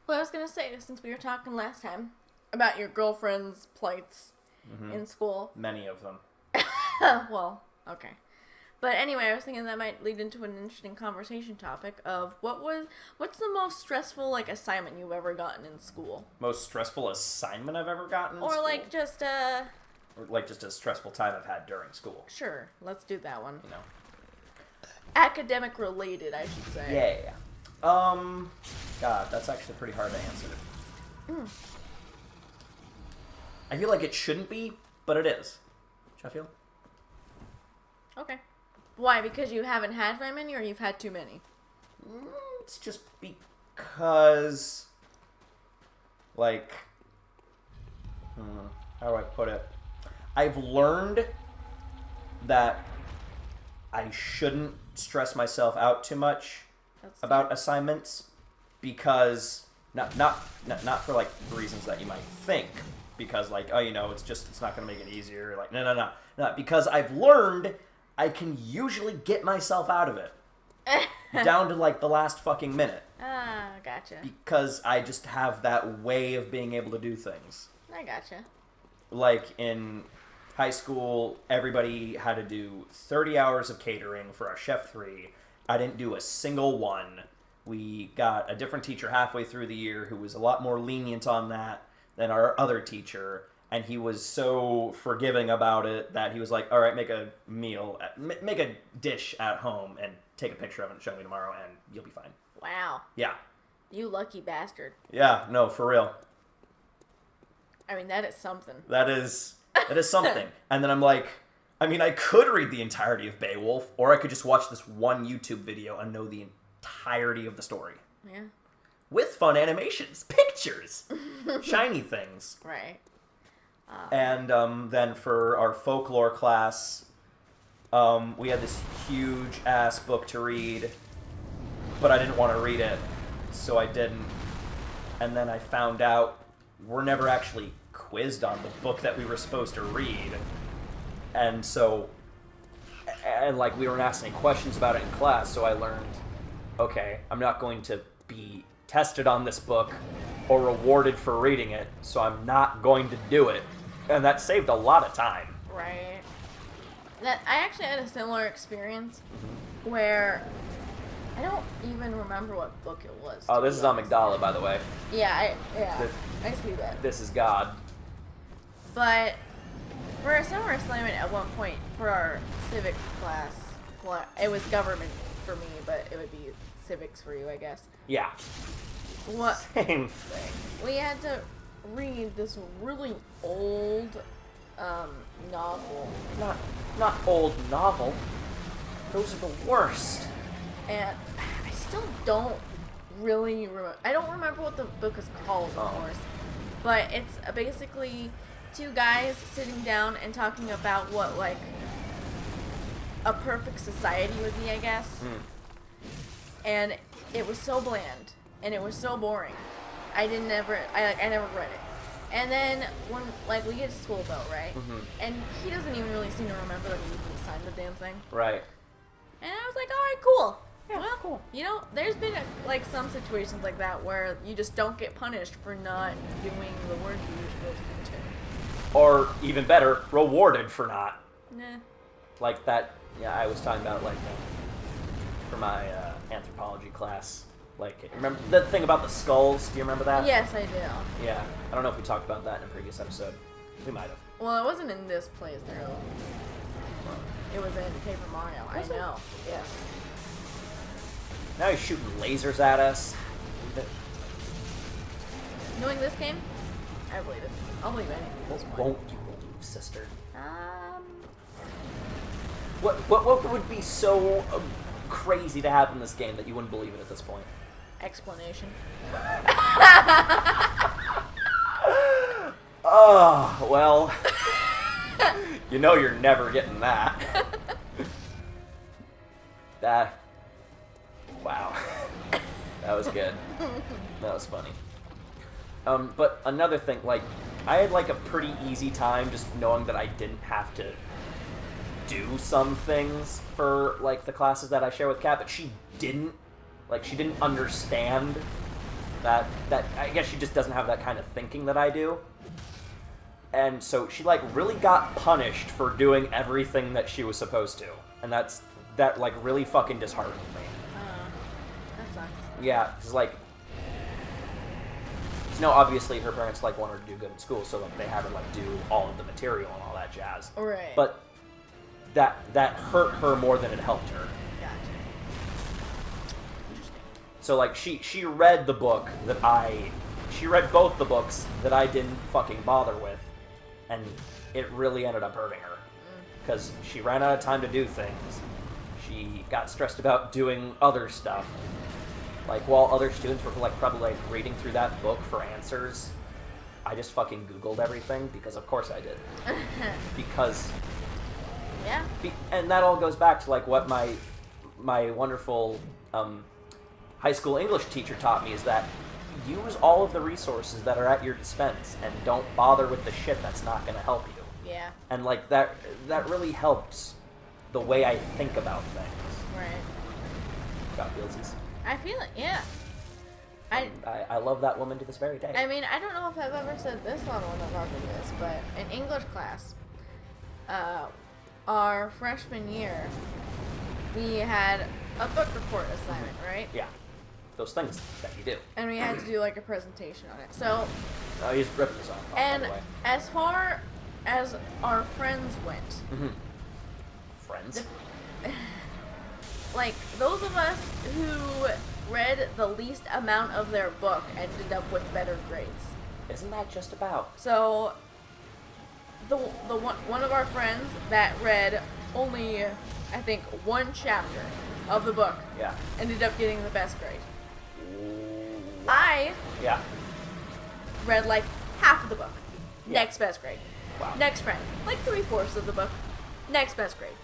Well, I was gonna say, since we were talking last time about your girlfriend's plights in school. Many of them. Well, okay. But anyway, I was thinking that might lead into an interesting conversation topic of what's the most stressful, like, assignment you've ever gotten in school? Most stressful assignment I've ever gotten in or, school? like, just, Or, like, just a stressful time I've had during school. Sure, let's do that one. You know. Academic related, I should say. Yeah. God, that's actually pretty hard to answer. I feel like it shouldn't be, but it is. Should I feel? Okay. Why? Because you haven't had very many, or you've had too many? It's just because, like, how do I put it? I've learned that I shouldn't stress myself out too much about assignments, because not for, like, reasons that you might think, because, like, oh, you know, it's not going to make it easier. Like, no, because I've learned I can usually get myself out of it down to, like, the last fucking minute. Ah, gotcha. Because I just have that way of being able to do things. I gotcha. Like, in high school, everybody had to do 30 hours of catering for our Chef 3. I didn't do a single one. We got a different teacher halfway through the year who was a lot more lenient on that than our other teacher. And he was so forgiving about it that he was like, all right, make a meal, make a dish at home and take a picture of it and show me tomorrow and you'll be fine. Wow. Yeah. You lucky bastard. Yeah, no, for real. I mean, that is something. That is something. And then I'm like, I mean, I could read the entirety of Beowulf, or I could just watch this one YouTube video and know the entirety of the story. Yeah. With fun animations, pictures, shiny things. Right. And then for our folklore class, we had this huge-ass book to read, but I didn't want to read it, so I didn't. And then I found out we're never actually quizzed on the book that we were supposed to read. And so, like, we weren't asked any questions about it in class, so I learned, okay, I'm not going to be tested on this book or rewarded for reading it, so I'm not going to do it. And that saved a lot of time. Right. I actually had a similar experience where I don't even remember what book it was. Oh, this is Amygdala, by the way. Yeah, I see that. This is God. But for a summer assignment at one point for our civics class, well, it was government for me, but it would be civics for you, I guess. Yeah. What? Same thing. We had to read this really old novel. Not old novel. Those are the worst. And I still don't really remember. I don't remember what the book is called, of course. But it's basically two guys sitting down and talking about what, like, a perfect society would be, I guess. And it was so bland. And it was so boring. I never read it. And then when, like, we get to school though, right? And he doesn't even really seem to remember that we even signed the damn thing. Right. And I was like, all right, cool. Yeah, well, cool. You know, there's been like some situations like that where you just don't get punished for not doing the work you were supposed to do. Or even better, rewarded for not. Nah. Like that. Yeah, I was talking about, like, for my anthropology class. Like, remember the thing about the skulls? Do you remember that? Yes, I do. Yeah. I don't know if we talked about that in a previous episode. We might have. Well, it wasn't in this playthrough. It was in Paper Mario. I know. Yes. Now he's shooting lasers at us. Knowing this game, I believe it. I'll believe anything at this point. Won't you believe, sister? What would be so crazy to happen in this game that you wouldn't believe it at this point? explanation? Oh, well. You know you're never getting that. Wow. That was good. That was funny. But another thing, like, I had, like, a pretty easy time just knowing that I didn't have to do some things for, like, the classes that I share with Kat, but she didn't understand that I guess she just doesn't have that kind of thinking that I do. And so she, like, really got punished for doing everything that she was supposed to. And that, like, really fucking disheartened me. That sucks. Yeah, because, like... No, obviously her parents, like, want her to do good in school, so, like, they have her, like, do all of the material and all that jazz. Right. But that hurt her more than it helped her. Gotcha. Interesting. So, like, she read the book that she read both the books that I didn't fucking bother with, and it really ended up hurting her. Because she ran out of time to do things. She got stressed about doing other stuff. Like, while other students were, like, probably, like, reading through that book for answers, I just fucking Googled everything, because of course I did. Because... Yeah. And that all goes back to, like, what my wonderful high school English teacher taught me, is that use all of the resources that are at your dispense, and don't bother with the shit that's not going to help you. Yeah. And, like, that really helps the way I think about things. Right. Got feelsies. I feel it, yeah. I love that woman to this very day. I mean, I don't know if I've ever said this on one of our videos, but in English class, our freshman year, we had a book report assignment, right? Yeah. Those things that you do. And we had to do, like, a presentation on it. So, Oh, he's ripping this off, and by the way. as far as our friends went, Mm-hmm. Friends? like, those of us who read the least amount of their book ended up with better grades. Isn't that just about? So, the one of our friends that read only, I think, one chapter of the book Yeah. ended up getting the best grade. I Yeah. read, like, half of the book. Yeah. Next best grade. Wow. Next friend, like 3/4 of the book. Next best grade.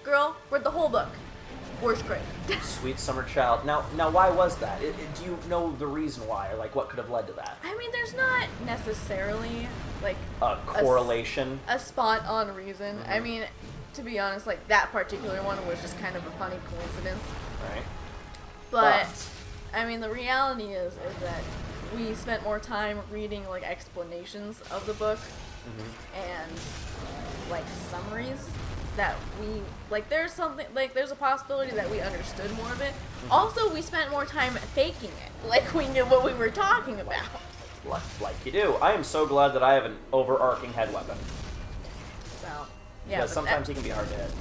Girl, read the whole book. Worst grade. Sweet summer child. Now, why was that? Do you know the reason why, or, like, what could have led to that? I mean, there's not necessarily, like, A correlation? a spot-on reason. Mm-hmm. I mean, to be honest, like, that particular one was just kind of a funny coincidence. Right. But I mean, the reality is that we spent more time reading, like, explanations of the book and, like, summaries that we, like, there's a possibility that we understood more of it. Also, we spent more time faking it, like we knew what we were talking about. Like you do. I am so glad that I have an overarching head weapon. So, yeah. Because sometimes he can be hard to hit.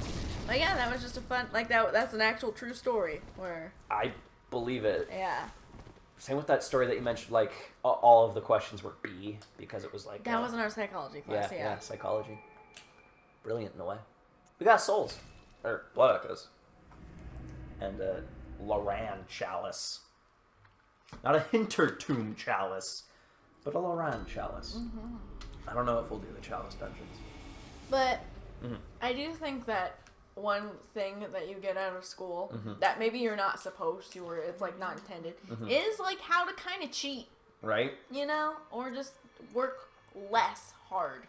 But yeah, that was just a fun, like, that's an actual true story where... I believe it. Yeah. Same with that story that you mentioned, like, all of the questions were B, because it was like... That was in our psychology class, yeah. Psychology. Brilliant in a way. We got souls. Or blood echoes. And a Loran chalice. Not a Hintertomb chalice, but a Loran chalice. Mm-hmm. I don't know if we'll do the chalice dungeons. But I do think that one thing that you get out of school that maybe you're not supposed to, or it's, like, not intended, is, like, how to kind of cheat. Right? You know? Or just work less hard.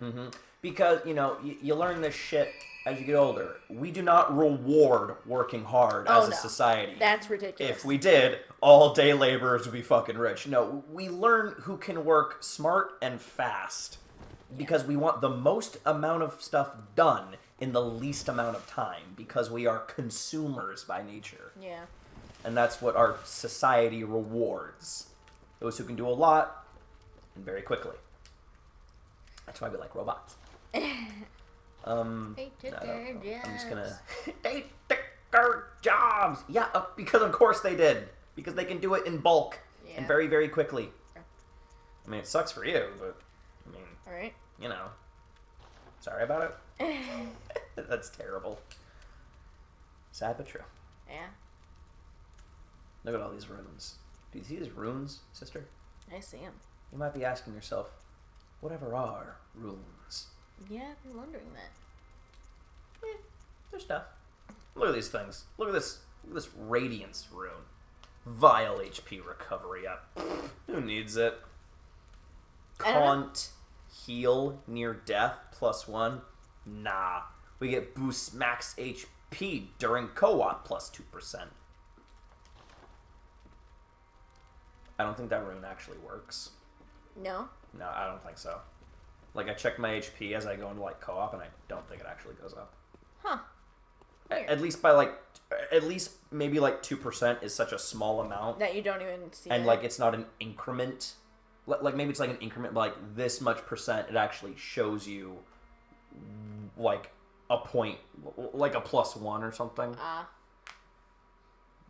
Because, you know, you learn this shit as you get older. We do not reward working hard as a society. That's ridiculous. If we did, all day laborers would be fucking rich. No, we learn who can work smart and fast. Because we want the most amount of stuff done in the least amount of time. Because we are consumers by nature. Yeah. And that's what our society rewards. Those who can do a lot and very quickly. That's why we like robots. They took their jobs. I'm just gonna... They took our jobs! Yeah, because of course they did. Because they can do it in bulk. Yeah. And very, very quickly. I mean, it sucks for you, but... I mean... Alright. You know. Sorry about it. That's terrible. Sad but true. Yeah. Look at all these runes. Do you see these runes, sister? I see them. You might be asking yourself, whatever are runes? Yeah, I've been wondering that. There's stuff. Look at these things. Look at this Radiance rune. Vile HP recovery up. Who needs it? Can't heal near death +1. Nah. We get boost max HP during co-op +2%. I don't think that rune actually works. No? No, I don't think so. Like, I checked my HP as I go into, like, co-op, and I don't think it actually goes up. Huh. At least by, like, at least maybe, like, 2% is such a small amount. That you don't even see And, it. like, it's not an increment. Like, maybe it's, like, an increment, but, like, this much percent, it actually shows you, like, a point, like a +1 or something.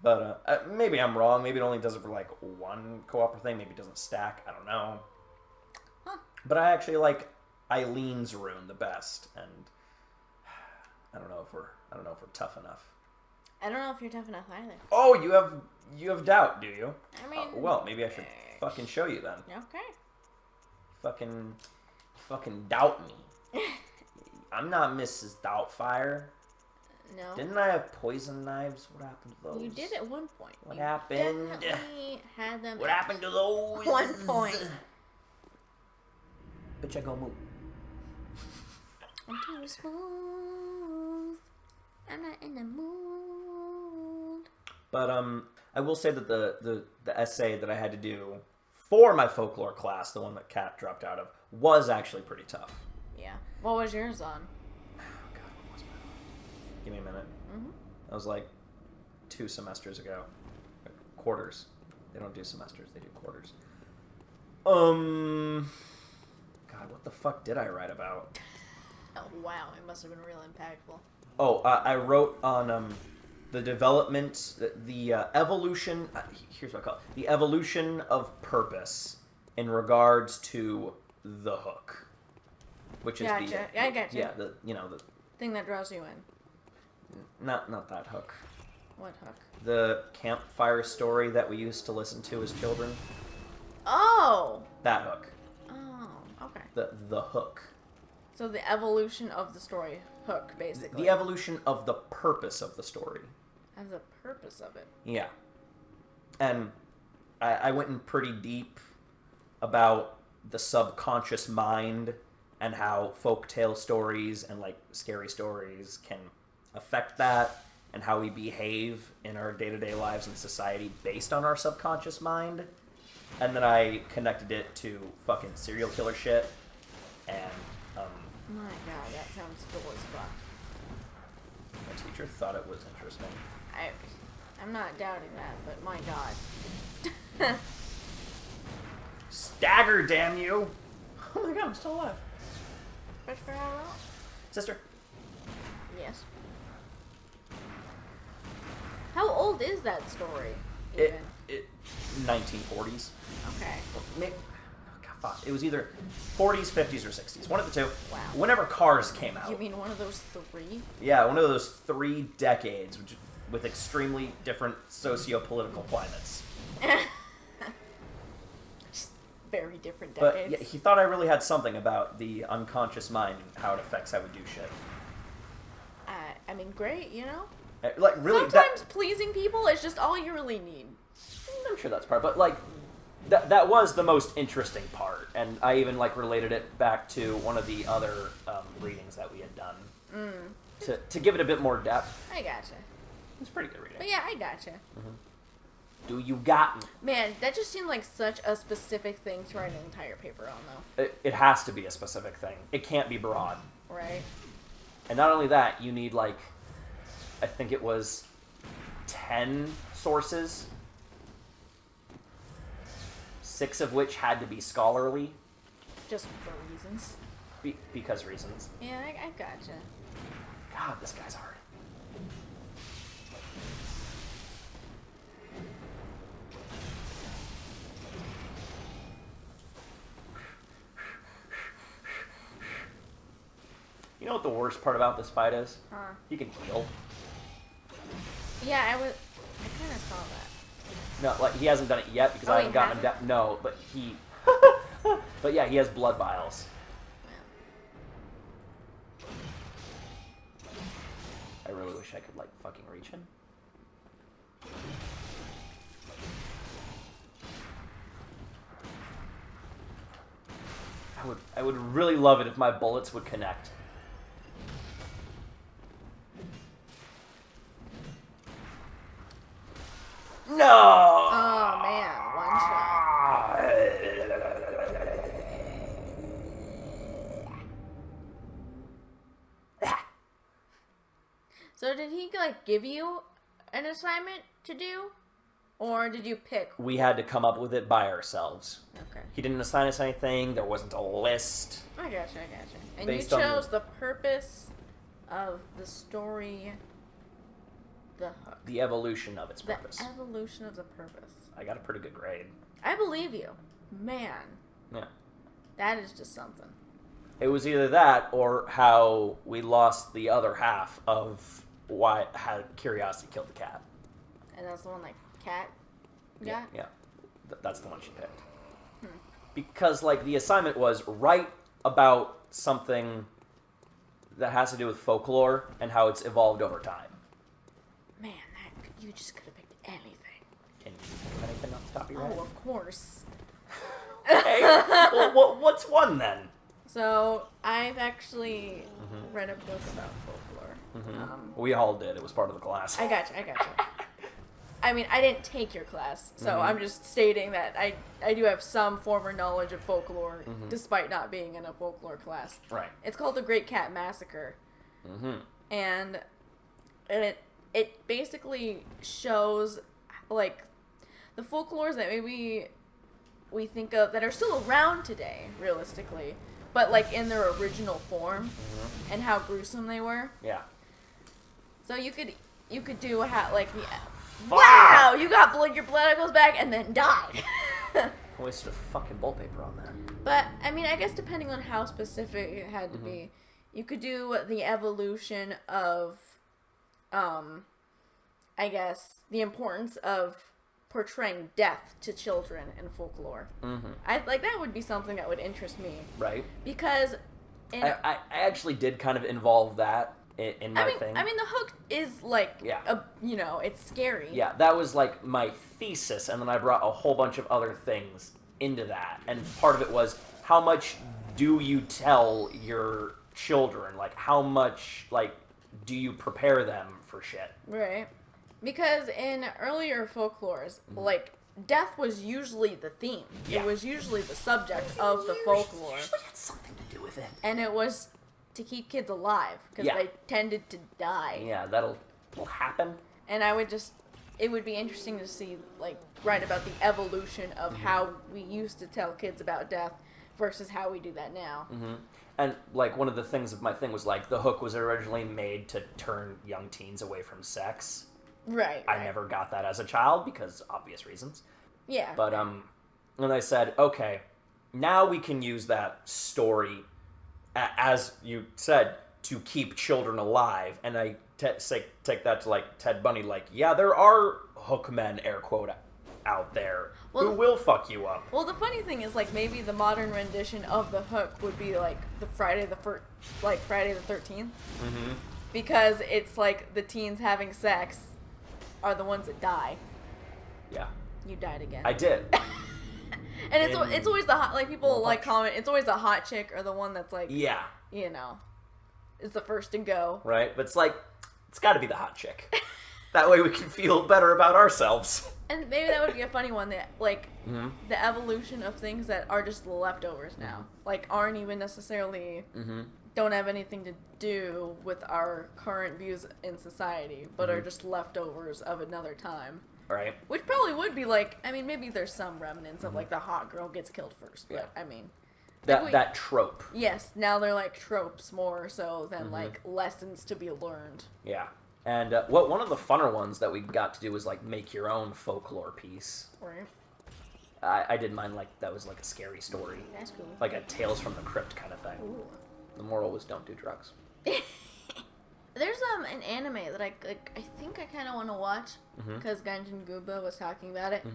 But maybe I'm wrong. Maybe it only does it for, like, one co-op thing. Maybe it doesn't stack. I don't know. Huh. But I actually like Ileen's rune the best, and I don't know if we're tough enough. I don't know if you're tough enough either. Oh, you have doubt, do you? I mean, well, maybe I should fucking show you then. Okay. Fucking doubt me. I'm not Mrs. Doubtfire. No. Didn't I have poison knives? What happened to those? You did at one point. What you happened? Definitely had them. What happened to those? At one point. Bitch, I go move. I'm too smooth. I'm not in the mood. But I will say that the essay that I had to do for my folklore class, the one that Kat dropped out of, was actually pretty tough. Yeah. What was yours on? Oh God, what was mine? Give me a minute. Mm-hmm. That was like 2 semesters ago. Quarters. They don't do semesters. They do quarters. God, what the fuck did I write about? Oh wow, it must have been real impactful. Oh, I wrote on the development, the evolution. Here's what I call it: the evolution of purpose in regards to the hook, which is Gotcha. I gotcha. Yeah, the thing that draws you in. not that hook. What hook? The campfire story that we used to listen to as children. Oh. That hook. Oh. Okay. The hook. So the evolution of the story hook, basically. The evolution of the purpose of the story. Of the purpose of it. Yeah. And I went in pretty deep about the subconscious mind and how folktale stories and, like, scary stories can affect that, and how we behave in our day-to-day lives in society based on our subconscious mind. And then I connected it to fucking serial killer shit, and My God, that sounds cool as fuck. my teacher thought it was interesting. I'm not doubting that, but my God. Stagger, damn you! Oh my God, I'm still alive. Fresh for how long? Sister. Yes. How old is that story, even? It 1940s. Okay. Maybe, oh God, fuck. It was either 40s, 50s, or 60s. One of the two. Wow. Whenever cars came out. You mean one of those 3? Yeah, one of those 3 decades with extremely different socio-political climates. Just very different But decades. yeah, he thought I really had something about the unconscious mind and how it affects how we do shit. I mean, great, you know? Like, really, Sometimes pleasing people is just all you really need. I'm sure that's part, but, like, that was the most interesting part, and I even, like, related it back to one of the other readings that we had done to give it a bit more depth. I gotcha. It's pretty good reading. But yeah, I gotcha. Do you got me? Man, that just seemed like such a specific thing to write an entire paper on, though. It has to be a specific thing. It can't be broad. Right? And not only that, you need, like, I think it was 10 sources, 6 of which had to be scholarly. Just for reasons. Because reasons. Yeah, I gotcha. God, this guy's hard. You know what the worst part about this fight is? Huh. He can heal. Yeah, I kind of saw that. No, like, he hasn't done it yet because I haven't gotten him down. No, but he... but yeah, he has blood vials. I really wish I could, like, fucking reach him. I would really love it if my bullets would connect. No! Oh, man. One shot. So did he, like, give you an assignment to do? Or did you pick? We had to come up with it by ourselves. Okay. He didn't assign us anything. There wasn't a list. I gotcha. And Based you on chose the purpose of the story, the hook. The evolution of its purpose. The evolution of the purpose. I got a pretty good grade. I believe you. Man. Yeah. That is just something. It was either that or how we lost the other half of how curiosity killed the cat. And that's the one that Cat got? Yeah. That's the one she picked. Because, like, the assignment was write about something that has to do with folklore and how it's evolved over time. Man, you just could have picked anything. Can you think of anything off the top of your head? Oh, of course. Okay. Well, what's one then? So, I've actually read a book about folklore. We all did. It was part of the class. I gotcha. I mean, I didn't take your class, so I'm just stating that I do have some former knowledge of folklore, despite not being in a folklore class. Right. It's called The Great Cat Massacre. And it basically shows, like, the folklores that maybe we think of that are still around today, realistically, but, like, in their original form, and how gruesome they were. Yeah. So you could do wow, you got blood, your blood goes back and then died. I wasted a fucking wallpaper on that. But, I mean, I guess depending on how specific it had to be, you could do the evolution of, I guess, the importance of portraying death to children in folklore. That would be something that would interest me. Right. Because I actually did kind of involve that in my thing. I mean, the hook is, like, it's scary. Yeah, that was, like, my thesis, and then I brought a whole bunch of other things into that. And part of it was, how much do you tell your children? Like, how much, like, do you prepare them for shit? Right. Because in earlier folklores, like, death was usually the theme. Yeah. It was usually the subject of the folklore. It usually had something to do with it. And it was to keep kids alive, because they tended to die. Yeah, that'll happen. And it would be interesting to see, like, write about the evolution of how we used to tell kids about death versus how we do that now. And, like, one of the things of my thing was, like, the hook was originally made to turn young teens away from sex. Right. I never got that as a child because obvious reasons. Yeah. But, and I said, okay, now we can use that story, as you said, to keep children alive. And I take that to, like, Ted Bundy, like, yeah, there are hookmen, air quote, out there who will fuck you up. Well, the funny thing is, like, maybe the modern rendition of the hook would be, like, the Friday the 13th. Because it's, like, the teens having sex are the ones that die. Yeah. You died again. I did. And it's always the hot, like, people like comment, it's always the hot chick or the one that's, like, yeah, you know, is the first to go. Right, but it's like, it's got to be the hot chick. That way we can feel better about ourselves. And maybe that would be a funny one, that, like, the evolution of things that are just leftovers now. Like, aren't even necessarily, don't have anything to do with our current views in society, but are just leftovers of another time. Right. Which probably would be, like, I mean, maybe there's some remnants of, like, the hot girl gets killed first, but, I mean... That trope. Yes, now they're, like, tropes more so than, like, lessons to be learned. Yeah. And one of the funner ones that we got to do was, like, make your own folklore piece. Right. I did mine, like, that was, like, a scary story. That's cool. Like a Tales from the Crypt kind of thing. Ooh. The moral was don't do drugs. There's an anime that I think I kind of want to watch, because Ganjin Guba was talking about it.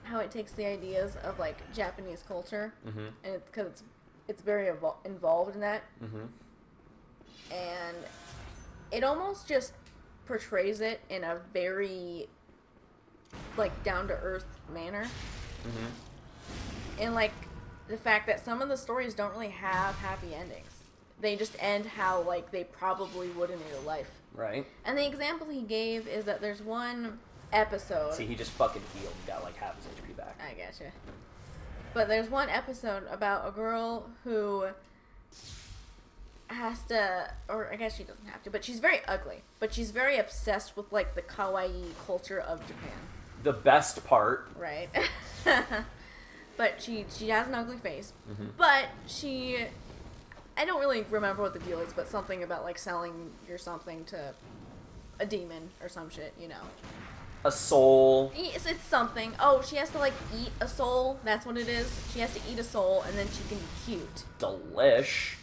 How it takes the ideas of, like, Japanese culture, and because it's very involved in that, and it almost just portrays it in a very, like, down-to-earth manner. And, like, the fact that some of the stories don't really have happy endings. They just end how, like, they probably would in real life. Right. And the example he gave is that there's one episode... See, he just fucking healed and got, like, half his HP back. I gotcha. But there's one episode about a girl who has to, or I guess she doesn't have to, but she's very ugly. But she's very obsessed with, like, the kawaii culture of Japan. The best part. Right. But she has an ugly face. Mm-hmm. But I don't really remember what the deal is, but something about, like, selling your something to a demon or some shit, you know. A soul. It's something. Oh, she has to, like, eat a soul. That's what it is. She has to eat a soul, and then she can be cute. Delish.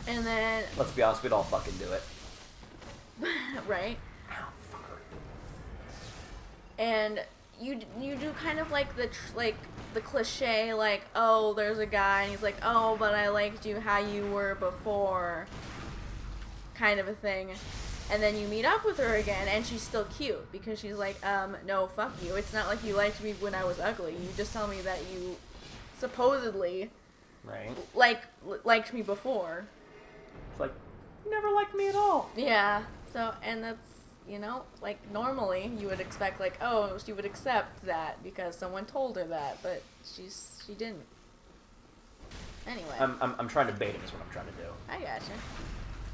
And then... Let's be honest, we'd all fucking do it. Right? Ow, fucker. And you do kind of like the cliche, like, oh, there's a guy, and he's like, oh, but I liked you how you were before, kind of a thing. And then you meet up with her again, and she's still cute, because she's like, no, fuck you. It's not like you liked me when I was ugly. You just tell me that you supposedly Right. liked me before. It's like, you never liked me at all. Yeah. So, and that's, you know, like, normally you would expect, like, oh, she would accept that because someone told her that, but she didn't. Anyway. I'm trying to bait him is what I'm trying to do. I gotcha.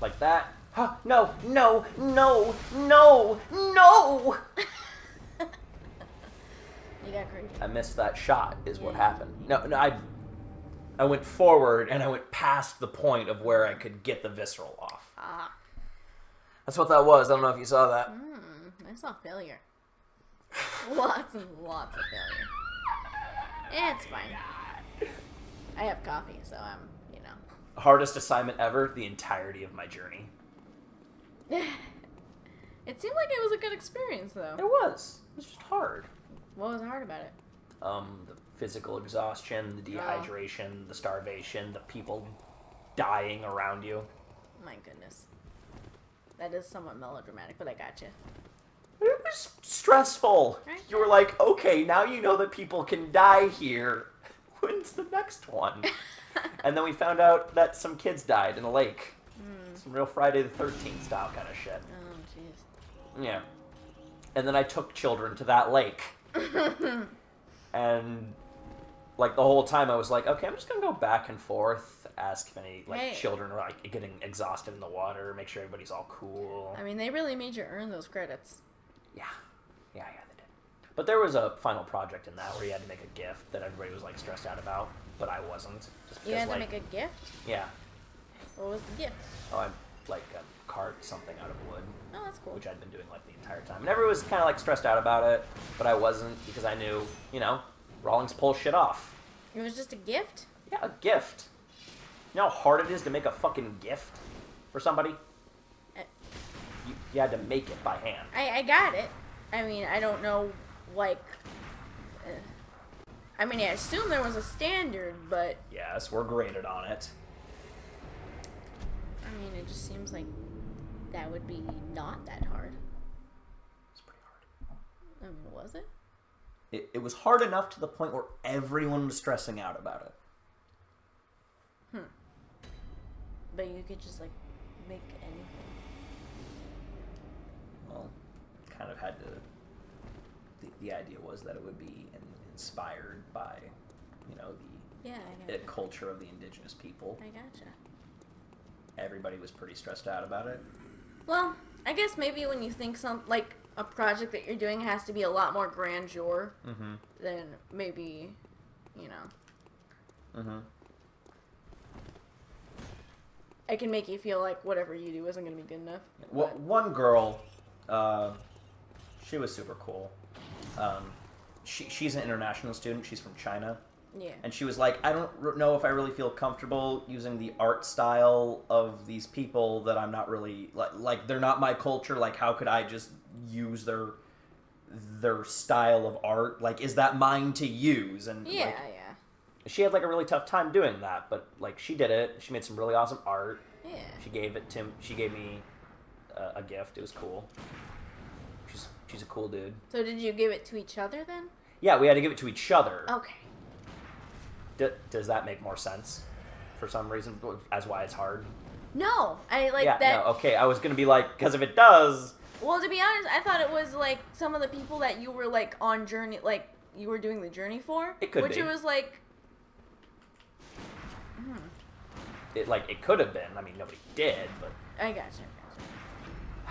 Like that. Huh, no, no, no, no, no! You got creepy. I missed that shot is what Yeah. happened. No, I went forward and I went past the point of where I could get the visceral off. Ah. That's what that was. I don't know if you saw that. I saw failure. Lots and lots of failure. It's fine. I have coffee, so I'm, you know. Hardest assignment ever, the entirety of my journey. It seemed like it was a good experience, though. It was. It was just hard. What was hard about it? The physical exhaustion, the dehydration, the starvation, the people dying around you. My goodness. That is somewhat melodramatic, but I gotcha. It was stressful. Right. You were like, okay, now you know that people can die here. When's the next one? And then we found out that some kids died in a lake. Some real Friday the 13th style kind of shit. Oh, jeez. Yeah. And then I took children to that lake. And, like, the whole time I was like, okay, I'm just going to go back and forth, ask if any, like, Hey. children are, like, getting exhausted in the water, make sure everybody's all cool. I mean, they really made you earn those credits. Yeah, they did. But there was a final project in that where you had to make a gift that everybody was, like, stressed out about, but I wasn't. Just because, You had to like, make a gift? Yeah. What was the gift? Oh, I, like, carved something out of wood. Oh, that's cool. Which I'd been doing, like, the entire time. And everyone was kind of, like, stressed out about it, but I wasn't, because I knew, you know, Rawlings pulls shit off. It was just a gift? Yeah, a gift. You know how hard it is to make a fucking gift for somebody? You had to make it by hand. I got it. I mean, I don't know, like... I mean, I assume there was a standard, but... Yes, we're graded on it. I mean, it just seems like that would be not that hard. It's pretty hard. I mean, was it? It was hard enough to the point where everyone was stressing out about it. But you could just, like, make anything. Well, kind of had to... The idea was that it would be inspired by, you know, Yeah, I the gotcha. culture of the indigenous people. I gotcha. Everybody was pretty stressed out about it. Well, I guess maybe when you think like, a project that you're doing has to be a lot more grandeur, then maybe, you know. It can make you feel like whatever you do isn't going to be good enough. Well, one girl, she was super cool. She's an international student. She's from China. Yeah. And she was like, I don't know if I really feel comfortable using the art style of these people that I'm not really, like they're not my culture. Like, how could I just use their style of art? Like, is that mine to use? And Yeah, like, yeah. she had, like, a really tough time doing that. But, like, she did it. She made some really awesome art. Yeah. She gave me a gift. It was cool. She's a cool dude. So did you give it to each other then? Yeah, we had to give it to each other. Okay. Does that make more sense for some reason as why it's hard? No, I like Yeah, that. no, okay. I was going to be like, because if it does... Well, to be honest, I thought it was like some of the people that you were like on journey, like you were doing the journey for. It could which be. it was like... it could have been. I mean, nobody did, but I gotcha.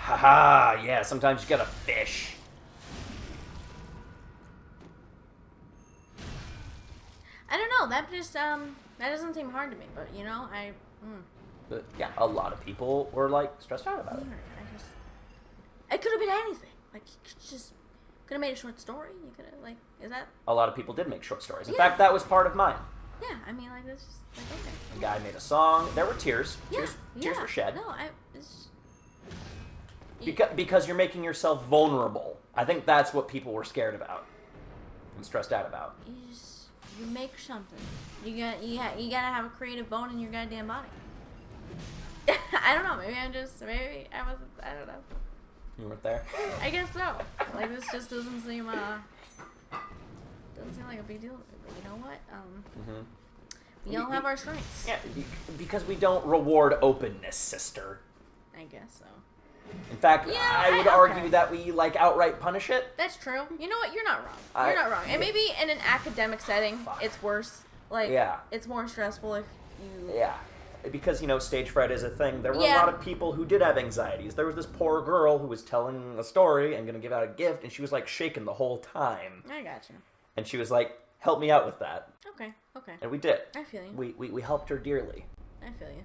haha, yeah. Sometimes you gotta fish. I don't know. That just that doesn't seem hard to me. But you know, But yeah, a lot of people were like stressed out about it. It could have been anything. Like you could have made a short story. You could have is that? A lot of people did make short stories. In Yeah. fact, that was part of mine. Yeah, I mean, like, that's just, like, okay. A guy made a song. There were tears. Yeah, Tears were shed. No, Because you're making yourself vulnerable. I think that's what people were scared about and stressed out about. You make something. You gotta have a creative bone in your goddamn body. I don't know. Maybe I wasn't. I don't know. You weren't there? I guess so. Like, this just doesn't seem like a big deal. But you know what? We all have our strengths. Yeah, because we don't reward openness, sister. I guess so. In fact, Yeah, I would argue that we outright punish it. That's true. You know what? You're not wrong. You're not wrong. And maybe in an academic setting, it's worse. Like, it's more stressful if you... Yeah. Because, stage fright is a thing. There were a lot of people who did have anxieties. There was this poor girl who was telling a story and going to give out a gift, and she was, shaking the whole time. I gotcha. And she was like, help me out with that. Okay. And we did. I feel you. We helped her dearly. I feel you.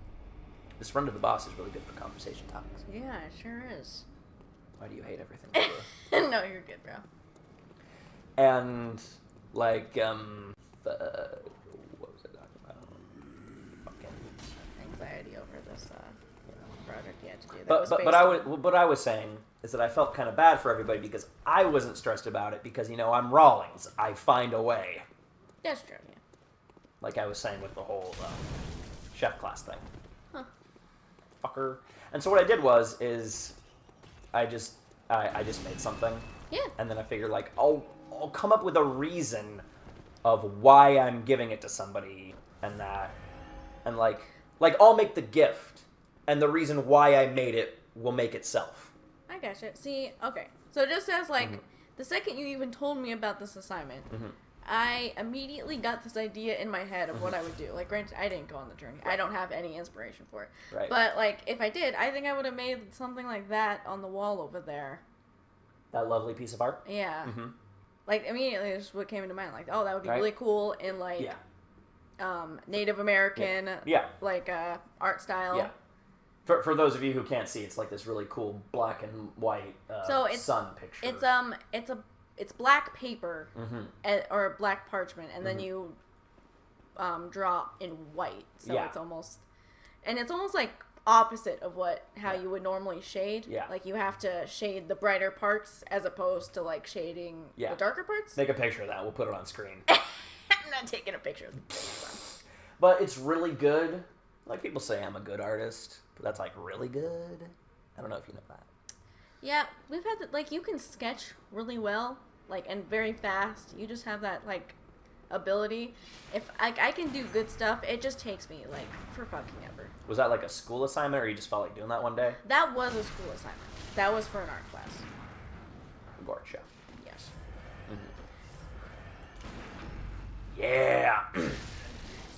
This run to the boss is really good for conversation topics. Yeah, it sure is. Why do you hate everything I do? No, you're good, bro. And, what was I talking about? Fucking anxiety over this project you had to do. But I was saying is that I felt kind of bad for everybody because I wasn't stressed about it because, I'm Rawlings. I find a way. That's true, yeah. Like I was saying with the whole chef class thing. Huh. Fucker. And so what I did is I just made something. Yeah. And then I figured I'll come up with a reason of why I'm giving it to somebody and that. And I'll make the gift and the reason why I made it will make itself. I gotcha. See, okay. So just as the second you even told me about this assignment, I immediately got this idea in my head of what I would do. Like, granted, I didn't go on the journey. I don't have any inspiration for it. Right. But, if I did, I think I would have made something like that on the wall over there. That lovely piece of art? Yeah. Immediately, just what came into mind. Oh, that would be really cool in, Native American, art style. Yeah. For those of you who can't see, it's this really cool black and white sun picture. It's black paper or black parchment, and then you draw in white. So it's almost opposite of how you would normally shade. Yeah. You have to shade the brighter parts as opposed to shading the darker parts. Take a picture of that. We'll put it on screen. I'm not taking a picture of the thing. But it's really good. People say I'm a good artist, but that's really good. I don't know if you know that. Yeah, we've had you can sketch really well, and very fast. You just have that ability. If I can do good stuff, it just takes me for fucking ever. Was that a school assignment, or you just felt like doing that one day? That was a school assignment. That was for an art class. Gotcha. Yes. Yeah.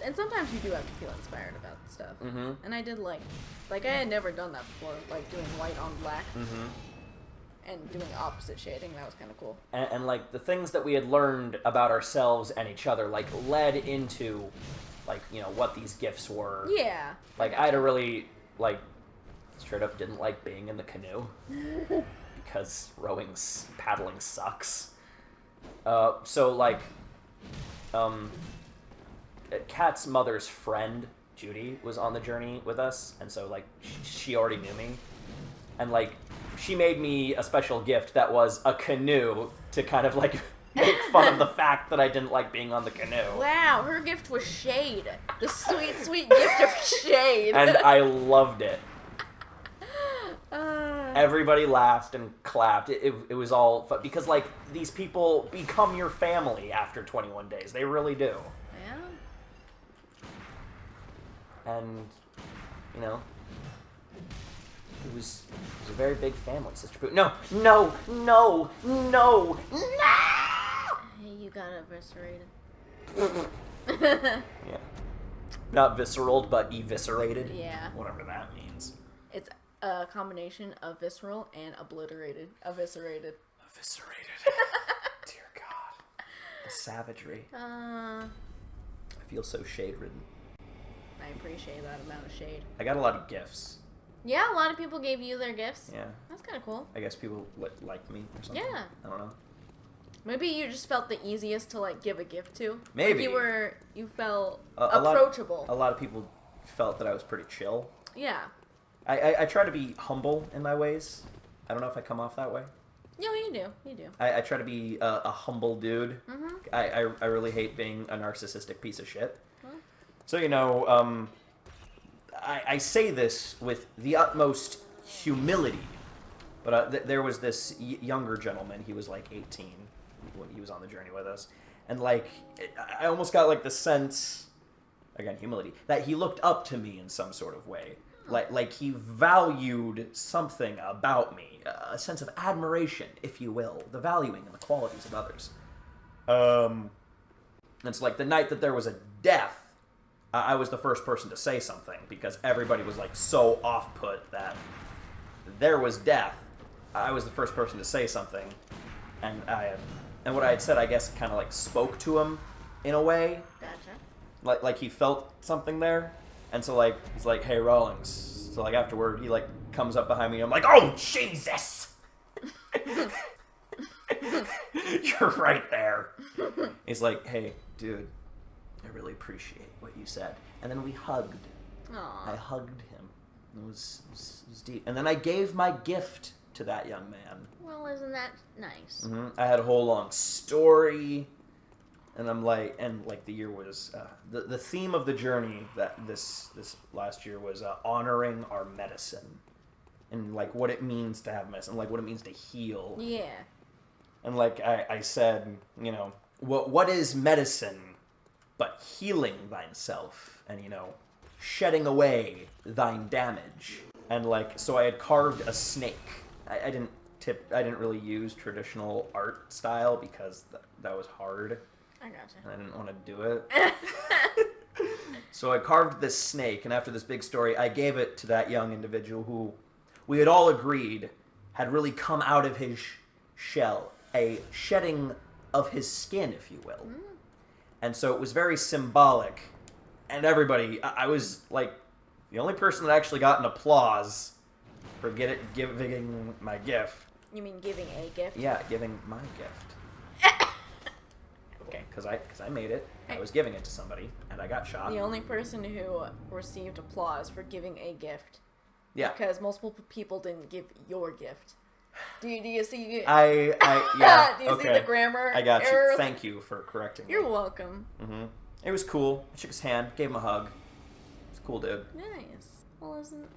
And sometimes you do have to feel inspired about stuff. And I did I had never done that before, doing white on black. And doing opposite shading. That was kind of cool. And the things that we had learned about ourselves and each other led into what these gifts were. Yeah. I had a really straight up didn't like being in the canoe because paddling sucks. Kat's mother's friend Judy was on the journey with us, and so she already knew me, and she made me a special gift that was a canoe to kind of make fun of the fact that I didn't like being on the canoe. Wow, her gift was shade. The sweet, sweet gift of shade. And I loved it. Everybody laughed and clapped. It was all fun because these people become your family after 21 days. They really do. Yeah. And it was a very big family, Sister Pooh. No! Hey, you got eviscerated. Yeah. Not visceral, but eviscerated. Yeah. Whatever that means. It's a combination of visceral and obliterated. Eviscerated. Eviscerated. Dear God. The savagery. I feel so shade-ridden. I appreciate that amount of shade. I got a lot of gifts. Yeah, a lot of people gave you their gifts. Yeah. That's kind of cool. I guess people like me or something. Yeah. I don't know. Maybe you just felt the easiest to, like, give a gift to. Maybe. Like you felt A approachable. A lot of people felt that I was pretty chill. Yeah. I try to be humble in my ways. I don't know if I come off that way. No, you do. You do. I try to be a humble dude. Mm-hmm. I really hate being a narcissistic piece of shit. Huh? So, you know, I say this with the utmost humility. But there was this younger gentleman. He was like 18 when he was on the journey with us. And, like, I almost got, like, the sense, again, humility, that he looked up to me in some sort of way. Like he valued something about me, a sense of admiration, if you will, the valuing and the qualities of others. It's like the night that there was a death, I was the first person to say something because everybody was like so off-put that there was death. I was the first person to say something, and what I had said, I guess, kind of like spoke to him in a way. Gotcha. Like he felt something there. And so, like, he's like, hey, Rawlings. So, like, afterward, he, like, comes up behind me, and I'm like, oh, Jesus! You're right there. He's like, hey, dude, I really appreciate what you said. And then we hugged. Aww. I hugged him. It was deep. And then I gave my gift to that young man. Well, isn't that nice? Mm-hmm. I had a whole long story. And I'm like, the year was, the theme of the journey that this last year was honoring our medicine. And, like, what it means to have medicine, like, what it means to heal. Yeah. And, like, I said, you know, what is medicine but healing thyself and, you know, shedding away thine damage. And, like, so I had carved a snake. I didn't really use traditional art style because that was hard. I gotcha. And I didn't want to do it. So I carved this snake, and after this big story, I gave it to that young individual who we had all agreed had really come out of his shell, a shedding of his skin, if you will. Mm. And so it was very symbolic, and everybody, I was like the only person that actually got an applause for giving my gift. You mean giving a gift? Yeah, giving my gift. Okay. Because I made it. I was giving it to somebody, and I got shot. The only person who received applause for giving a gift. Yeah. Because multiple people didn't give your gift. Do you see? Yeah. Do you see the grammar? I got error? you. Thank you for correcting me. You're welcome. Mm-hmm. It was cool. I shook his hand, gave him a hug. It's a cool dude. Nice. Well, isn't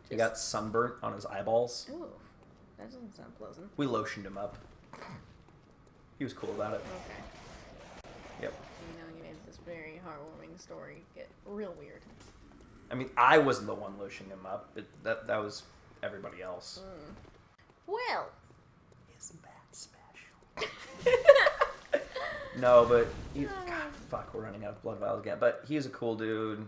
He got sunburnt on his eyeballs. Ooh, that doesn't sound pleasant. We lotioned him up. He was cool about it. Okay. Yep. You made this very heartwarming story get real weird. I mean, I wasn't the one lotioning him up. That was everybody else. Mm. Well. Isn't that special? No, but God, fuck, we're running out of blood vials again. But he was a cool dude.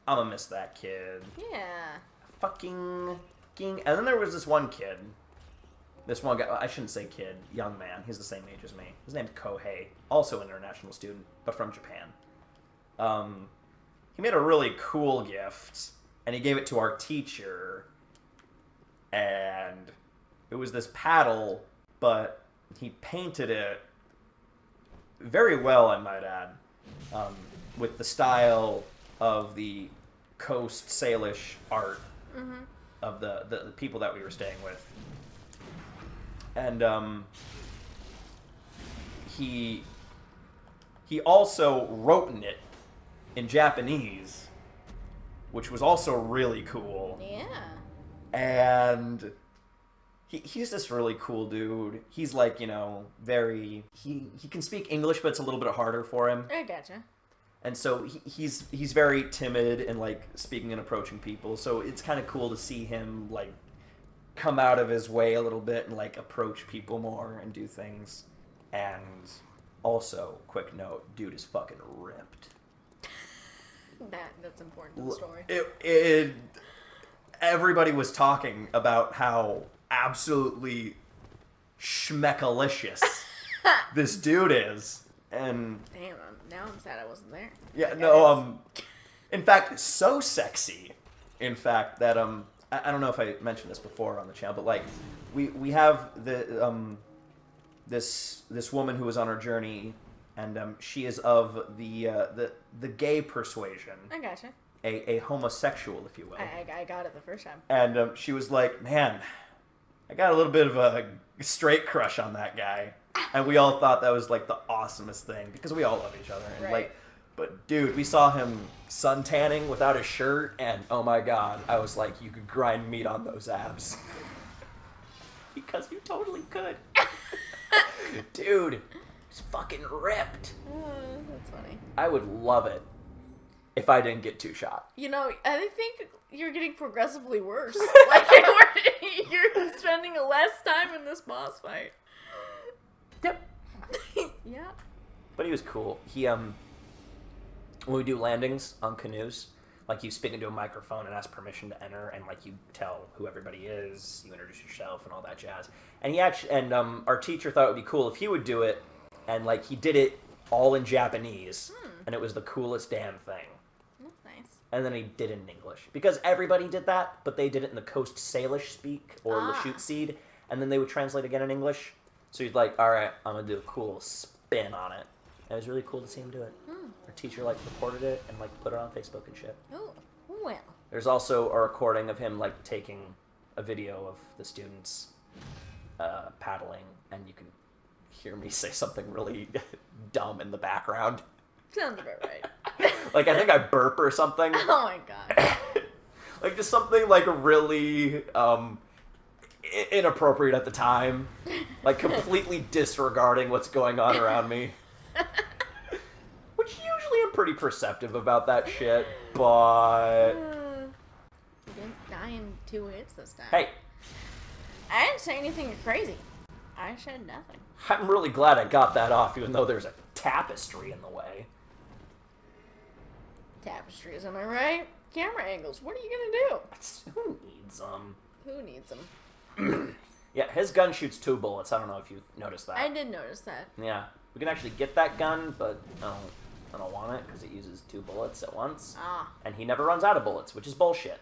I'm gonna miss that kid. Yeah. Fucking. And then there was this one kid. This one guy, I shouldn't say kid, young man. He's the same age as me. His name's Kohei, also an international student, but from Japan. He made a really cool gift, and he gave it to our teacher. And it was this paddle, but he painted it very well, I might add, with the style of the Coast Salish art of the people that we were staying with. And he also wrote in it in Japanese, which was also really cool. Yeah. And he's this really cool dude. He's like, you know, very... He can speak English, but it's a little bit harder for him. I gotcha. And so he's very timid and, like, speaking and approaching people. So it's kind of cool to see him, like, come out of his way a little bit and, like, approach people more and do things. And also, quick note, dude is fucking ripped. That's important to the story. Everybody was talking about how absolutely schmeckalicious this dude is, and damn, now I'm sad I wasn't there. yeah, no, in fact, so sexy, in fact, that I don't know if I mentioned this before on the channel, but like we have this woman who was on her journey, and she is of the gay persuasion. I gotcha. A homosexual, if you will. I got it the first time. And she was like, man, I got a little bit of a straight crush on that guy. And we all thought that was like the awesomest thing, because we all love each other. And right. like, but dude, we saw him sun tanning without a shirt, and oh my god, I was like, you could grind meat on those abs. Because you totally could. Dude, he's fucking ripped. That's funny. I would love it if I didn't get 2 shot. You know, I think you're getting progressively worse. Like, you're spending less time in this boss fight. Yep. Yeah. But he was cool. He, when we do landings on canoes, like, you speak into a microphone and ask permission to enter, and, like, you tell who everybody is, you introduce yourself and all that jazz. And he actually, and our teacher thought it would be cool if he would do it, and, like, he did it all in Japanese, and it was the coolest damn thing. That's nice. And then he did it in English. Because everybody did that, but they did it in the Coast Salish speak, or Lashute Seed, and then they would translate again in English. So he's like, alright, I'm going to do a cool spin on it. And it was really cool to see him do it. Our teacher, like, recorded it and, like, put it on Facebook and shit. Oh, well. There's also a recording of him, like, taking a video of the students paddling, and you can hear me say something really dumb in the background. Sounds about right. Like, I think I burp or something. Oh my god. Like, just something, like, really inappropriate at the time. Like, completely disregarding what's going on around me. Which usually I'm pretty perceptive about that shit, but... You didn't die in 2 hits this time. Hey! I didn't say anything crazy. I said nothing. I'm really glad I got that off, even though there's a tapestry in the way. Tapestries, am I right? Camera angles, what are you gonna do? Who needs them? Who needs them? Yeah, his gun shoots 2 bullets. I don't know if you've noticed that. I did notice that. Yeah. We can actually get that gun, but I don't want it, because it uses 2 bullets at once. And he never runs out of bullets, which is bullshit.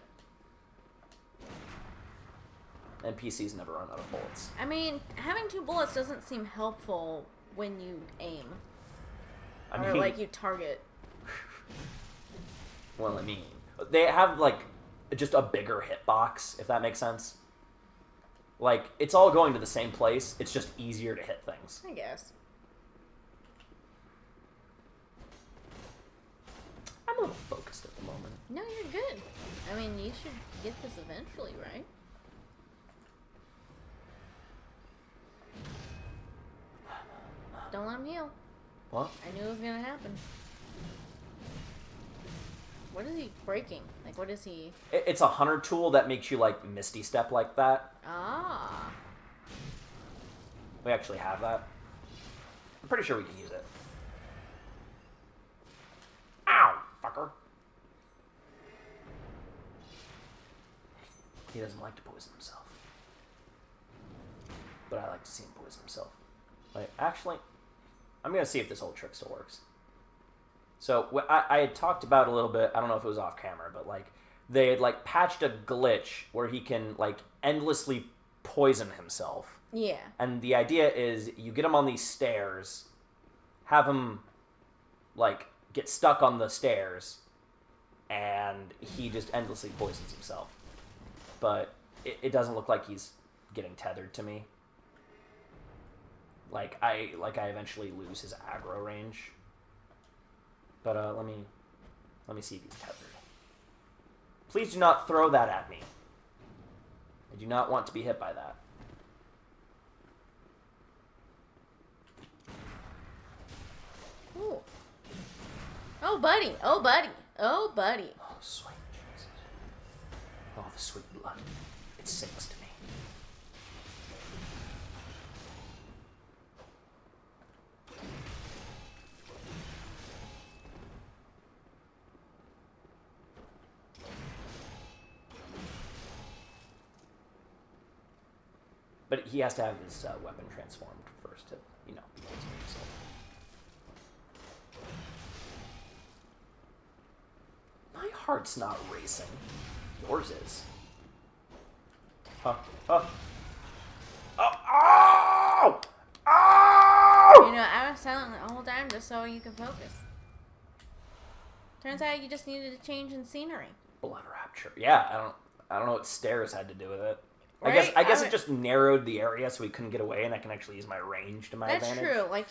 And PCs never run out of bullets. I mean, having 2 bullets doesn't seem helpful when you aim. Or, like, you target. Well, I mean, they have, like, just a bigger hitbox, if that makes sense. Like, it's all going to the same place, it's just easier to hit things. I guess. I'm a little focused at the moment. No, you're good. I mean, you should get this eventually, right? Don't let him heal. What? I knew it was gonna happen. What is he breaking? Like, what is he... It's a hunter tool that makes you, like, Misty Step like that. Ah. We actually have that. I'm pretty sure we can use it. Ow, fucker. He doesn't like to poison himself. But I like to see him poison himself. Like, actually, I'm going to see if this whole trick still works. So, I had talked about a little bit, I don't know if it was off camera, but, like, they had, like, patched a glitch where he can, like, endlessly poison himself. Yeah. And the idea is you get him on these stairs, have him, like, get stuck on the stairs, and he just endlessly poisons himself. But it doesn't look like he's getting tethered to me. Like I eventually lose his aggro range. But let me see if he's tethered. Please do not throw that at me. I do not want to be hit by that. Ooh. Oh, buddy. Oh, buddy. Oh, buddy. Oh, sweet Jesus. Oh, the sweet blood. It sings to me. But he has to have his weapon transformed first to, be able to make himself. My heart's not racing. Yours is. Huh. Oh! Oh! Oh! I was silent the whole time just so you can focus. Turns out you just needed a change in scenery. Blood rapture. Yeah, I don't know what stairs had to do with it. Right? I guess it just narrowed the area so he couldn't get away, and I can actually use my range to my advantage. That's true. Like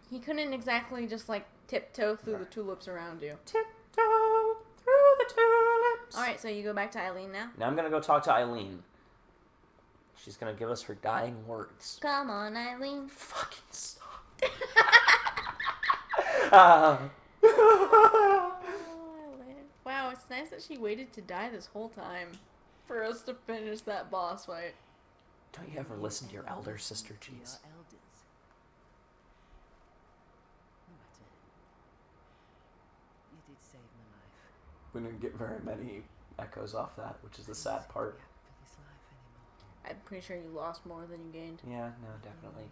he couldn't exactly just like tiptoe through the tulips around you. Tiptoe through the tulips. All right, so you go back to Ileen now. Now I'm gonna go talk to Ileen. She's gonna give us her dying words. Come on, Ileen. Fucking stop. Wow, it's nice that she waited to die this whole time for us to finish that boss fight. Don't you ever listen to your elder, Sister Jeez? We didn't get very many echoes off that, which is the sad part. I'm pretty sure you lost more than you gained. Yeah, no, definitely.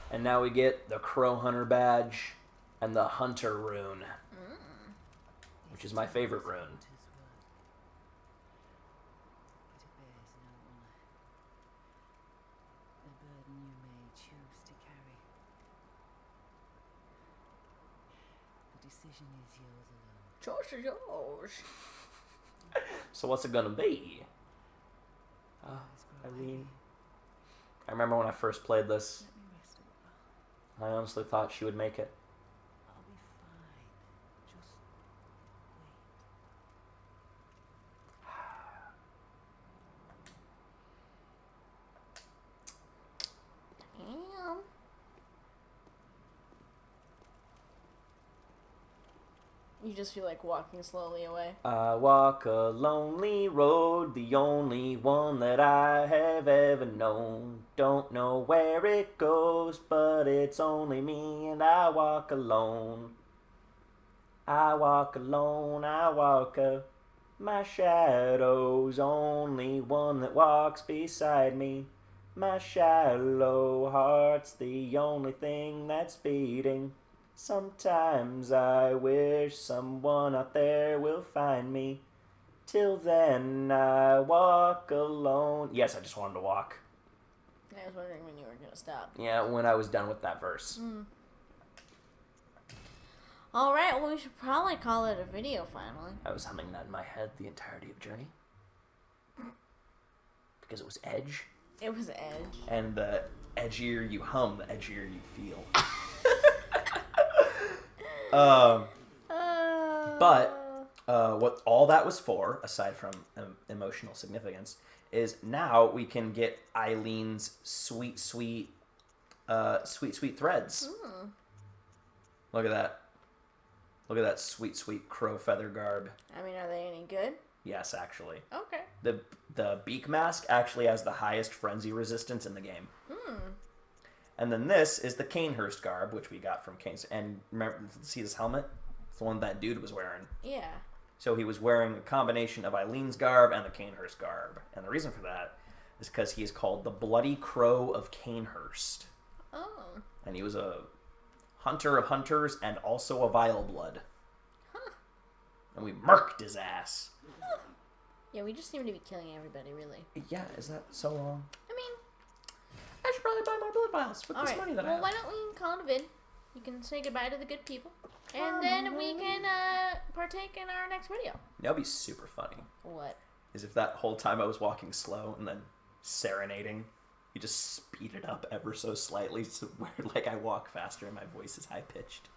And now we get the Crow Hunter badge and the Hunter rune, which is my favorite rune. Choice is yours. So what's it gonna be? I remember when I first played this, I honestly thought she would make it. I'll be fine. Just wait. Damn. You just feel like walking slowly away. I walk a lonely road, the only one that I have ever known. Don't know where it goes, but it's only me and I walk alone. I walk alone, I walk my shadow's only one that walks beside me. My shallow heart's the only thing that's beating. Sometimes I wish someone out there will find me. Till then I walk alone. Yes, I just wanted to walk. I was wondering when you were going to stop. Yeah, when I was done with that verse. Alright, well we should probably call it a video finally. I was humming that in my head the entirety of Journey. Because it was edge. It was edge. And the edgier you hum, the edgier you feel. But what all that was for, aside from emotional significance, is now we can get Eileen's sweet threads. Look at that. Look at that sweet crow feather garb. I mean, are they any good? Yes, actually. Okay. The beak mask actually has the highest frenzy resistance in the game. And then this is the Canehurst garb, which we got from Kane's. And remember, see this helmet? It's the one that dude was wearing. Yeah. So he was wearing a combination of Eileen's garb and the Canehurst garb. And the reason for that is because he is called the Bloody Crow of Canehurst. Oh. And he was a hunter of hunters and also a vile blood. Huh. And we murked his ass. Huh. Yeah, we just seem to be killing everybody, really. Yeah, is that so wrong? I mean, I should probably buy my blood vials with this money that I have. Well, why don't we call it a vid? You can say goodbye to the good people. And then we can partake in our next video. That'd be super funny. What? Is if that whole time I was walking slow and then serenading, you just speed it up ever so slightly so where like I walk faster and my voice is high pitched.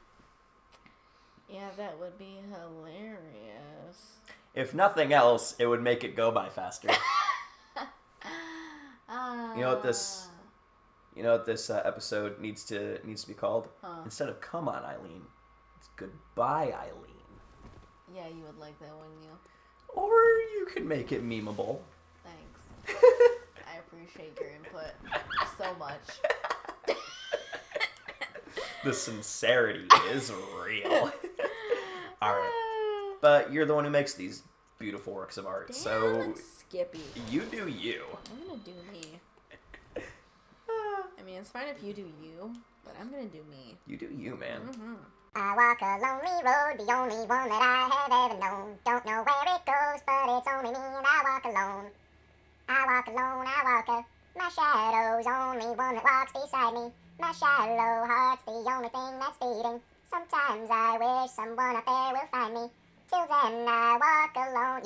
Yeah, that would be hilarious. If nothing else, it would make it go by faster. You know what this episode needs to be called? Instead of "Come on, Ileen," it's "Goodbye, Ileen." Yeah, you would like that, wouldn't you? Or you could make it memeable. Thanks. I appreciate your input so much. The sincerity is real. All right. But you're the one who makes these beautiful works of art, Damn, so Skippy. you do you. I'm gonna do me. I mean, it's fine if you do you, but I'm gonna do me. You do you, man. Mm-hmm. I walk a lonely road, the only one that I have ever known. Don't know where it goes, but it's only me and I walk alone. I walk alone, I walk my shadow's only one that walks beside me. My shallow heart's the only thing that's beating. Sometimes I wish someone up there will find me. Till then I walk alone.